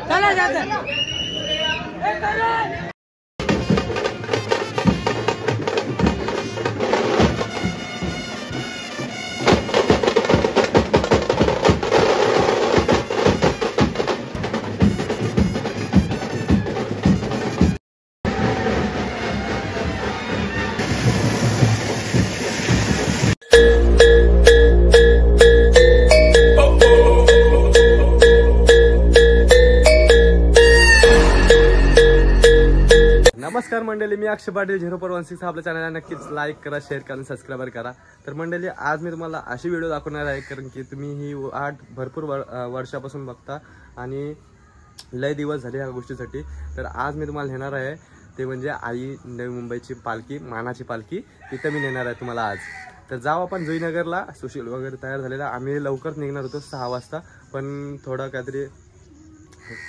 चला जाते नमस्कार मंडळी, मी अक्षय पाटील 0416 आपल्या चॅनलला नक्कीच लाईक करा, शेअर करा आणि सबस्क्राईब करा। तर मंडळी, आज मी तुम्हाला अशी व्हिडिओ दाखवणार आहे कारण की तुम्ही ही वाट भरपूर वर्षापासून बघता आणि लय दिवस झाले ह्या गोष्टीसाठी। तर आज मी तुम्हाला नेणार आहे ते म्हणजे आई नवी मुंबईची पालखी, मानाची पालखी, तिथे मी नेणार आहे तुम्हाला आज। तर जाऊ आपण जुईनगरला। सुशील वगैरे तयार झालेला, आम्ही लवकर निघणार होतो 6 वाजता, पण थोडा काहीतरी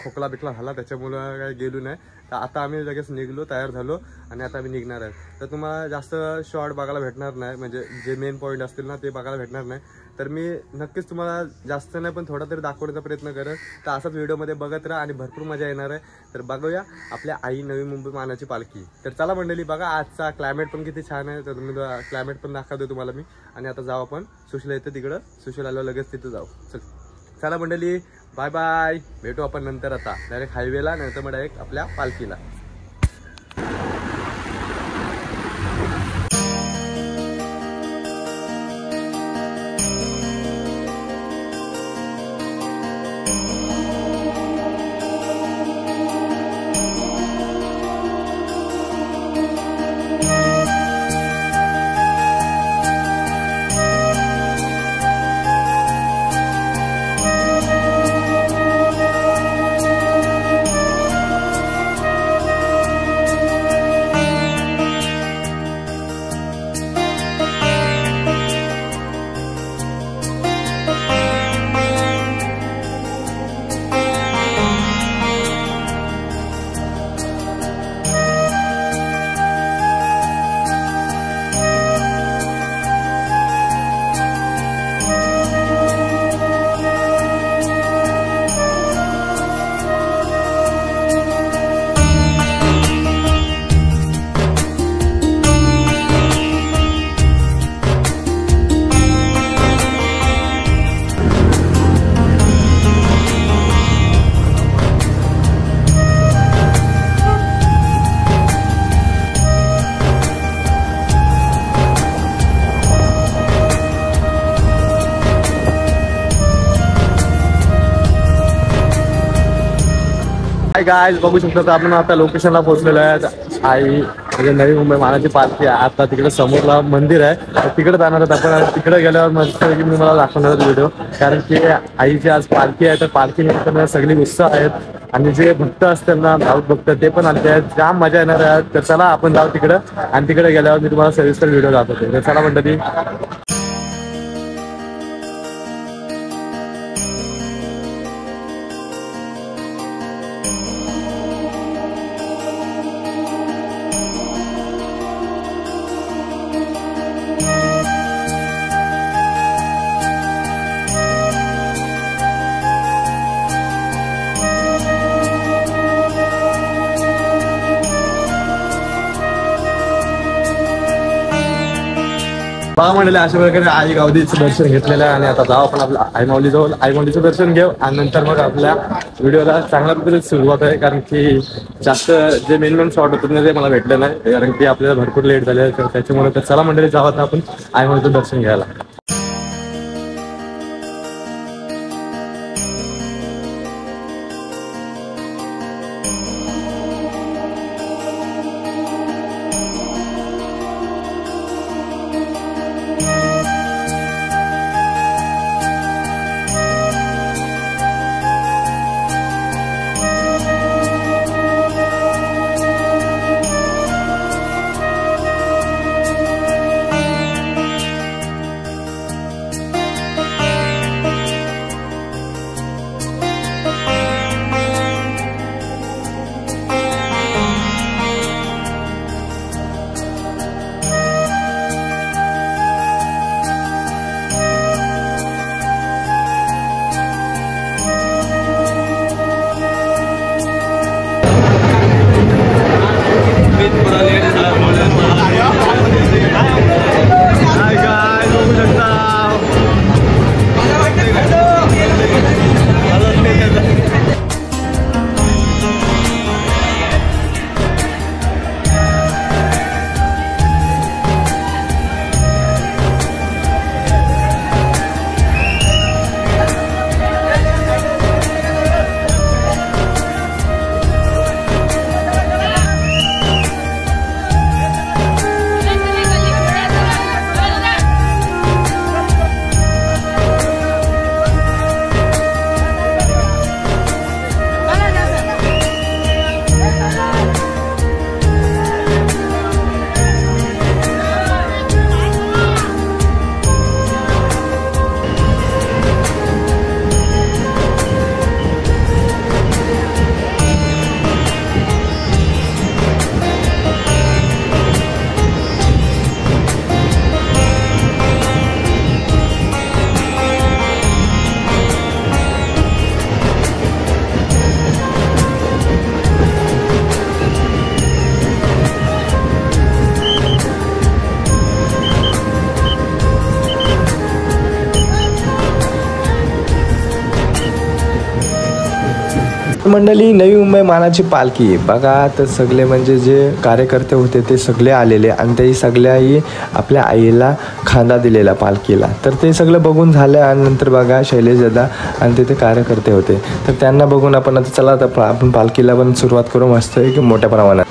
खोकला बिकला झाला त्याच्यामुळे काही गेलो नाही। तर आता आम्ही लगेच निघलो, तयार झालो आणि आता आम्ही निघणार आहे। तर तुम्हाला जास्त शॉर्ट बघायला भेटणार नाही, म्हणजे जे मेन पॉईंट असतील ना ते बघायला भेटणार नाही। तर मी नक्कीच तुम्हाला जास्त नाही पण थोडा तरी दाखवण्याचा प्रयत्न करेन। तर असाच व्हिडिओमध्ये बघत राहा आणि भरपूर मजा येणार आहे। तर बघूया आपल्या आई नवी मुंबई मानाची पालखी। तर चला मंडळी, बघा आजचा क्लायमेट पण किती छान आहे। तर तुम्ही क्लायमेट पण दाखवतो तुम्हाला मी। आणि आता जाऊ आपण सुशील येतं तिकडं, सुशील आलो लगेच तिथं जाऊ। चला मंडळी, बाय बाय, भेटू आपण नंतर। आता डायरेक्ट हायवेला, नंतर मग डायरेक्ट आपल्या पालखीला। हाय गाइस, बघू शकता तर आपण आता लोकेशनला पोहोचलेलो आहे। आई म्हणजे नवी मुंबई मानाची पालखी आहे। आता तिकडे समोरला मंदिर आहे, तिकडे जाणार आहेत आपण। तिकडे गेल्यावर मस्त की मी मला दाखवणार व्हिडिओ, कारण की आईची आज पालखी आहे। तर पालखी निमित्तानं सगळी उत्साह आहेत आणि जे भक्त असतात ना, भाविक भक्त, ते पण आले आहेत। जाम मजा येणार आहे। तर चला आपण जाऊ तिकडं आणि तिकडे गेल्यावर मी तुम्हाला सविस्तर व्हिडिओ दाखवतो। तर चला मंडळी। बघा मंडळी, अशा प्रकारे आई गावडीचं दर्शन घेतलेलं आहे आणि आता जाऊ आपण आपल्या आई माऊलीजवळ। आई माऊलीचं दर्शन घेऊ आणि नंतर मग आपल्या व्हिडिओला चांगल्या पद्धतीने सुरुवात आहे, कारण की जास्त जे मेन शॉट होते ना ते मला भेटलं नाही, कारण की आपल्याला भरपूर लेट झाले त्याच्यामुळे। तर चला मंडळी, जाऊ आता आपण आई माऊलीचं दर्शन घ्यायला। मंडळी, नवी मुंबई मानाची पालखी बघा. तर सगळे म्हणजे जे कार्यकर्ते होते ते सगळे आलेले आणि ते सगळ्याही आपल्या आईला खांदा दिलेला पालखीला. तर ते सगळं बघून झालं आणि नंतर बघा शैलेश दादा आणि तिथे कार्यकर्ते होते. तर त्यांना बघून आपण आता चला तर आपण पालखीला पण सुरुवात करू मस्त की मोठ्या प्रमाणात.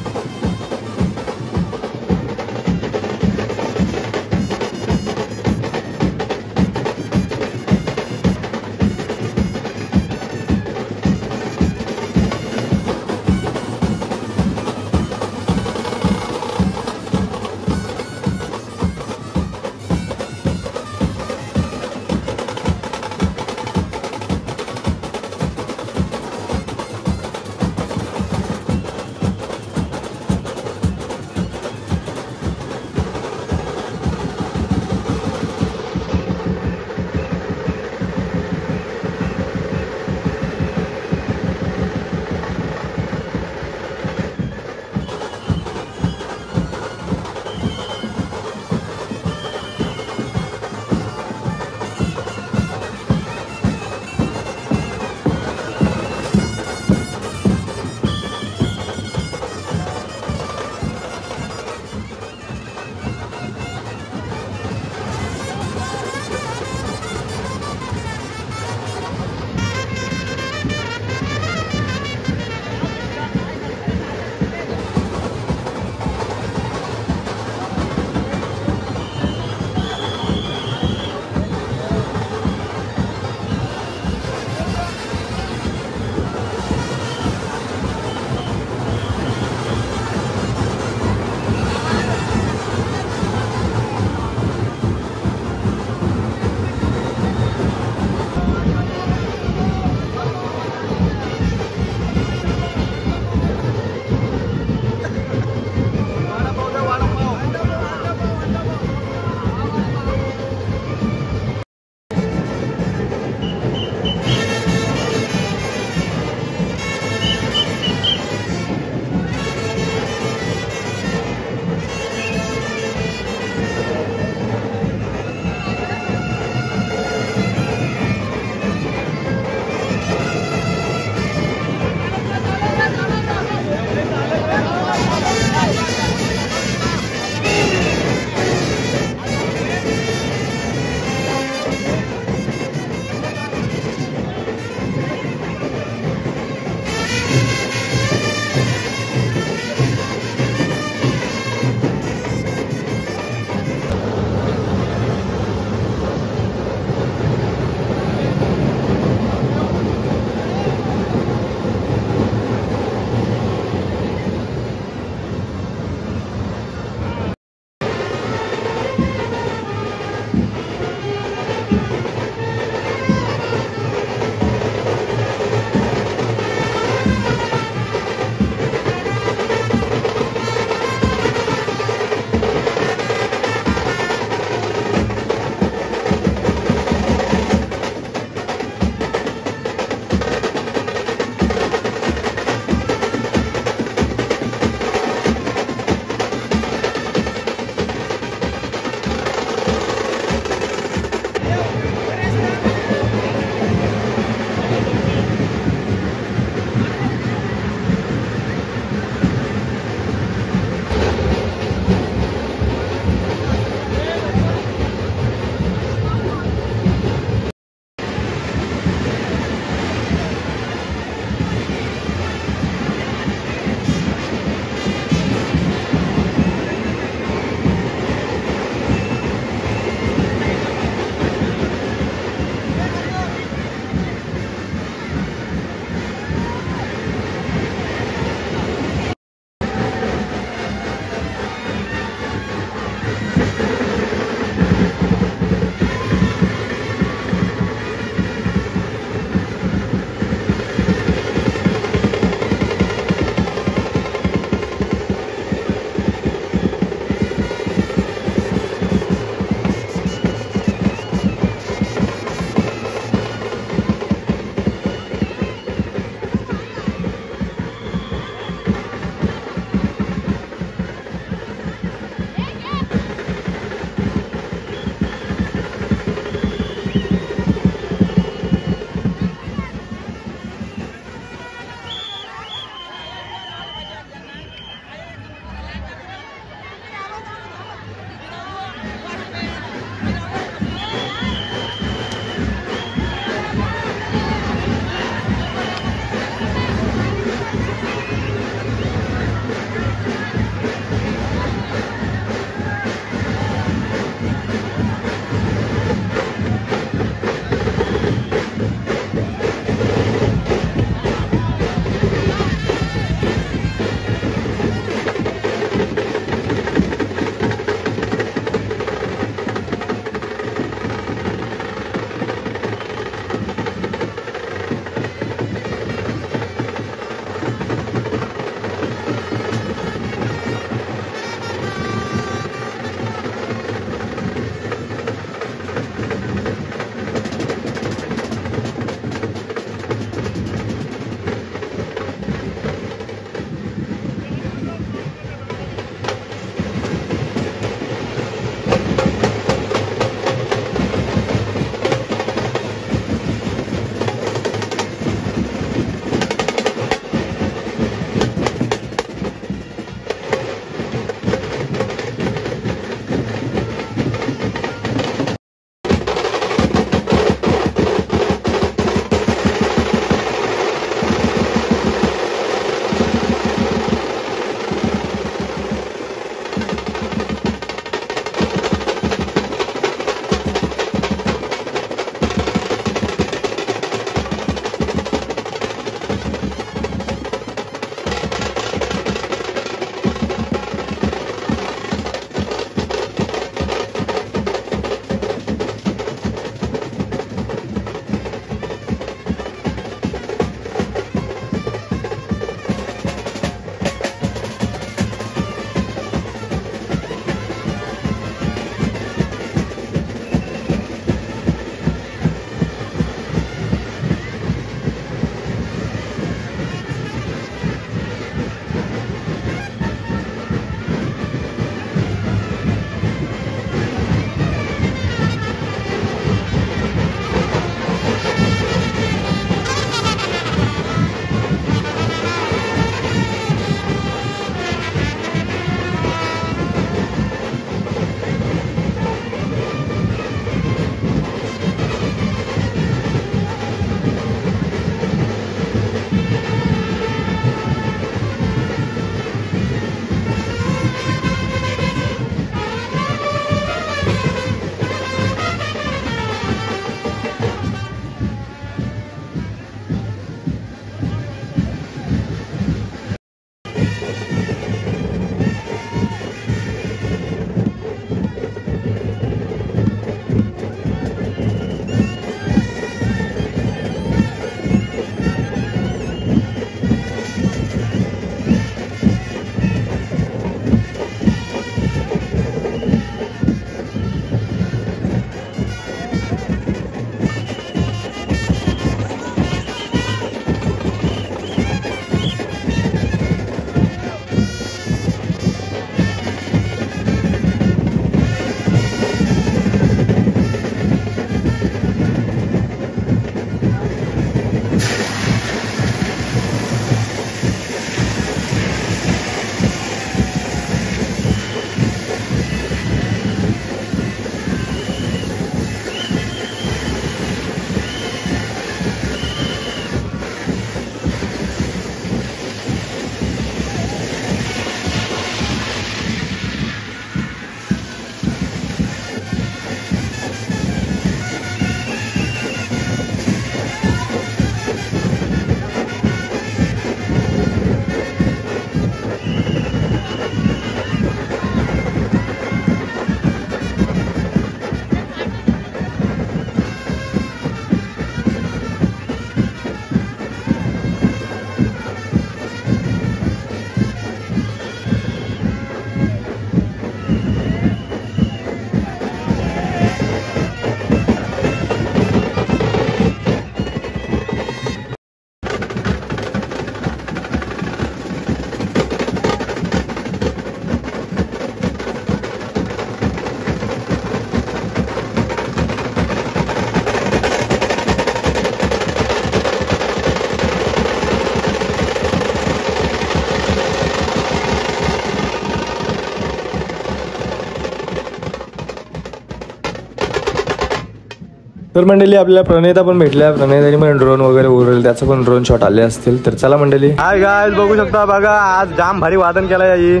तर मंडळी आपल्याला प्रणेता पण भेटल्या, प्रणेतानी पण ड्रोन वगैरे उरवले, त्याचं पण ड्रोन शॉट आले असतील. तर चला मंडळी. हाय गाइस, बघू शकता बघा आज जाम भारी वादन केलं याई.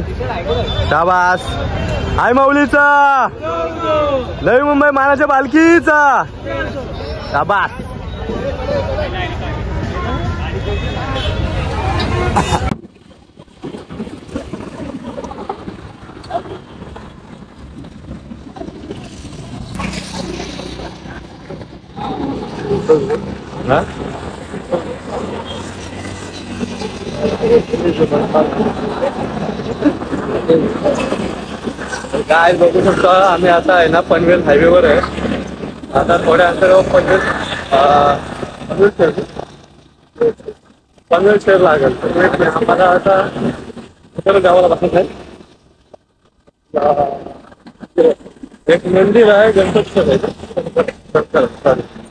शाबास. हाय माऊलीचा, नवी मुंबई मानाच्या पालखीचा. शाबास. काय बघू शकतो आम्ही आता आहे ना पनवेल हायवेवर आहे. आता थोड्या अंतरावर पनवेल शहर लागेल. आम्हाला आता गावाला बसत आहे. एक मंदिर आहे गणपती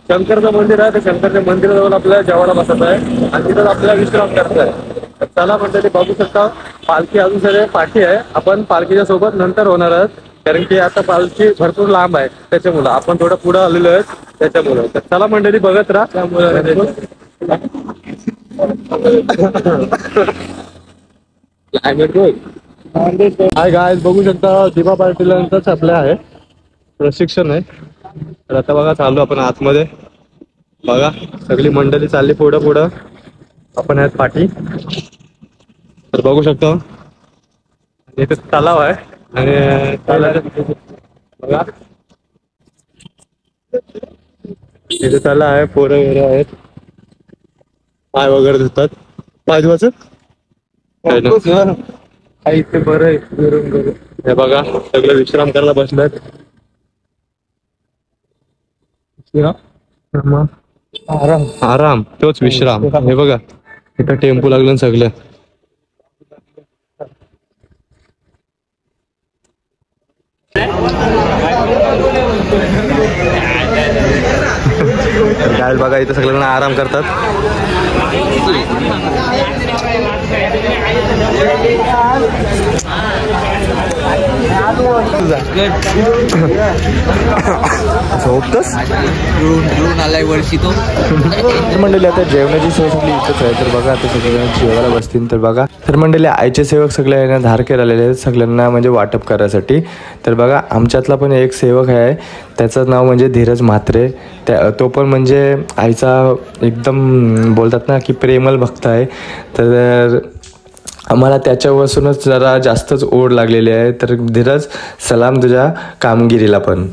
शंकरचं मंदिर आहे. त्या शंकरच्या मंदिराजवळ आपल्याला जेवायला बसत आहे आणि तिथं आपल्याला विश्राम करता आहे. चला मंडळी बघू शकता पालखी अजून सगळे पाठी आहे. आपण पालखीच्या सोबत नंतर होणार आहोत कारण की आता पालखी भरपूर लांब आहे त्याच्यामुळं आपण थोडं पुढे आलेलो आहे त्याच्यामुळं. तर चला मंडळी बघत राहा. हाय गाइस, बघू शकता दिवा पाटीलांचाच आपल्या आहे प्रशिक्षण आहे. तर आता बघा चालू आपण आतमध्ये. बघा सगळी मंडळी चालली पुढं पुढं, आपण आहेत पाठी. तर बघू शकतो इथे तलाव आहे आणि बघा इथे तलाव आहे. पोरं वगैरे आहेत, पाय वगैरे धुतात. पाय धुवायचं इथे बरं आहे. हे बघा सगळं विश्राम करायला बसलात. आराम आराम तोच विश्राम. हे बघा इथं टेम्पो लागलं सगळं. काय बघा इथं सगळ्यांना आराम करतात. झोपतोस आलाय वर्षी तो. मंडळी आता जेवणाची सोय सगळी इथंच आहे. तर बघा आता सगळे जेवायला बसतील. तर बघा तर मंडळी आईचे सेवक सगळ्यांना धारके आलेले आहेत सगळ्यांना म्हणजे वाटप करायसाठी. तर बघा आमच्यातला पण एक सेवक आहे, त्याचं नाव म्हणजे धीरज म्हात्रे. तो पण म्हणजे आईचा एकदम बोलतात ना की प्रेमल भक्त आहे. तर आम्हाला त्याच्यापासूनच जरा जास्तच ओढ लागलेली आहे. तर धीरज सलाम तुझ्या कामगिरीला पण.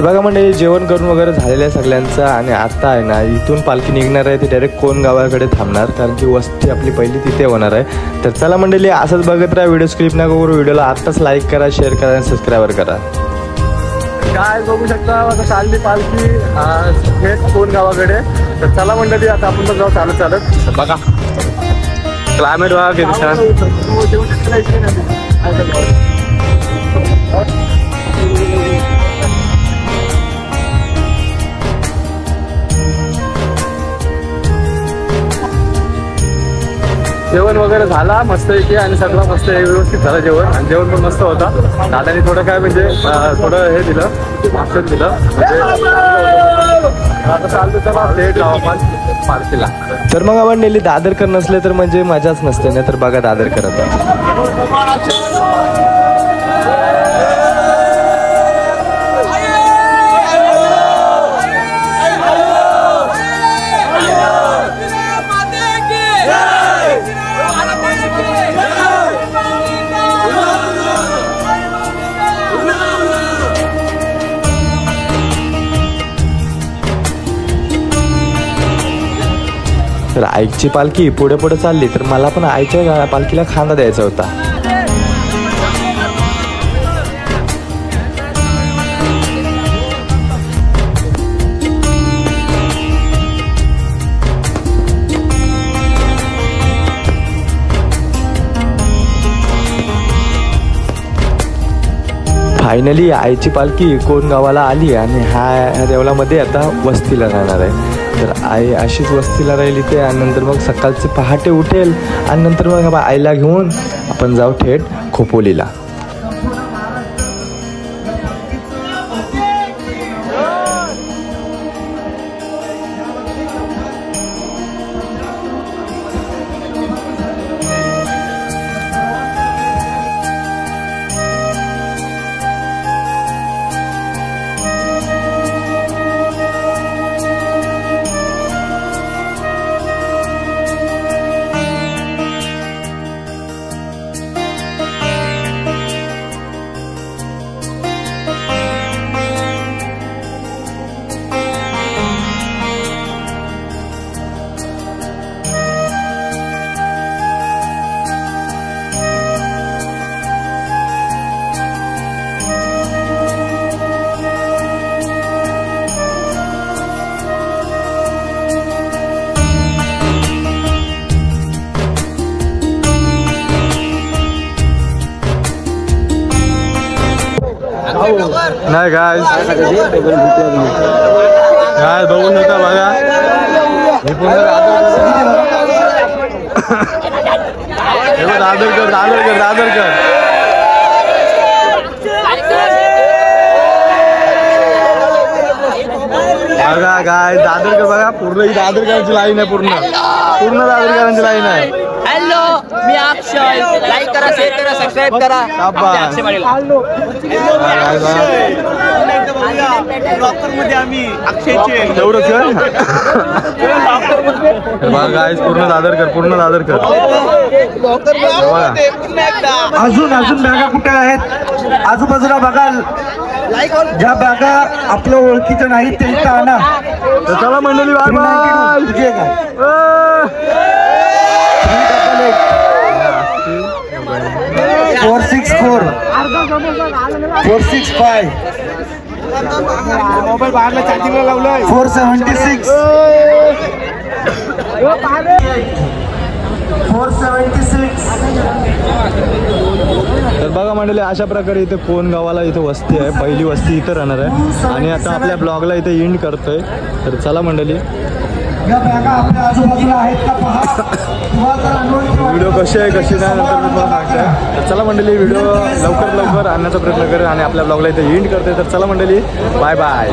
बघा म्हणजे जेवण करून वगैरे झालेलं आहे सगळ्यांचं. आणि आता आहे ना इथून पालखी निघणार आहे ती डायरेक्ट कोण गावाकडे थांबणार कारण की वस्ती आपली पहिली तिथे होणार आहे. तर चला मंडळी असंच बघत राहा. व्हिडिओ स्क्रिप्ट नका करू. व्हिडिओला आत्ताच लाईक करा, शेअर करा आणि सबस्क्राईब करा. काय बघू शकता आता चालली पालखी थेट कोण गावाकडे. तर चला मंडळी आता आपण पण जाऊ चालत चालत. बघा क्लायमेट बघा किती छान. जेवण वगैरे झाला मस्त पैकी आणि सगळं मस्त व्यवस्थित झालं जेवण आणि जेवण पण मस्त होतं. दादाने थोडं काय म्हणजे थोडं हे दिलं ऑप्शन दिलं म्हणजे आता चालतं चला भेट लावू आपण पालखीला. तर मग मंडळी दादरकर नसले तर म्हणजे मजाच नसते ना. तर बघा दादरकर आता तर आईची पालखी पुढे पुढे चालली तर मला पण आईच्या पालखीला खांदा द्यायचा होता. फायनली आईची पालखी कोण गावाला आली आणि ह्या देवळामध्ये आता वस्तीला राहणार आहे. तर आई अशीच वस्तीला राहिली ते आणि नंतर मग सकाळचे पहाटे उठेल आणि नंतर मग आईला घेऊन आपण जाऊ थेट खोपोलीला. नाही काय बघून नका बघा हे पूर्ण दादरकर दादरकर दादरकर बघा काय दादरकर बघा पूर्ण ही दादरकरांची लाईन आहे पूर्ण पूर्ण दादरकरांची लाईन आहे. हॅलो मी अक्षय लाईक करा शेअर करा सबस्क्राईब करा. पूर्ण दादरकर पूर्ण दादरकर. अजून अजून बॅगा कुठे आहेत आजूबाजूला बघाल ज्या बॅगा आपल्या ओळखीच्या नाहीत ते इथं आणा. चला मंडळी बाय बाय. 464 465 मोबाईल बाहेरला चार्जिंगला लावलाय 476 तर बघा मंडळी अशा प्रकारे इथे कोण गावाला इथे वस्ती आहे. पहिली वस्ती इथं राहणार आहे आणि आता आपल्या ब्लॉगला इथे एंड करतोय. तर चला मंडळी व्हिडिओ कशी आहे कशी नाही नंतर मी तुम्हाला सांगते. तर चला मंडळी व्हिडिओ लवकर आणण्याचा प्रयत्न करेल आणि आपल्या ब्लॉगला इथे एंड करते. तर चला मंडळी बाय बाय.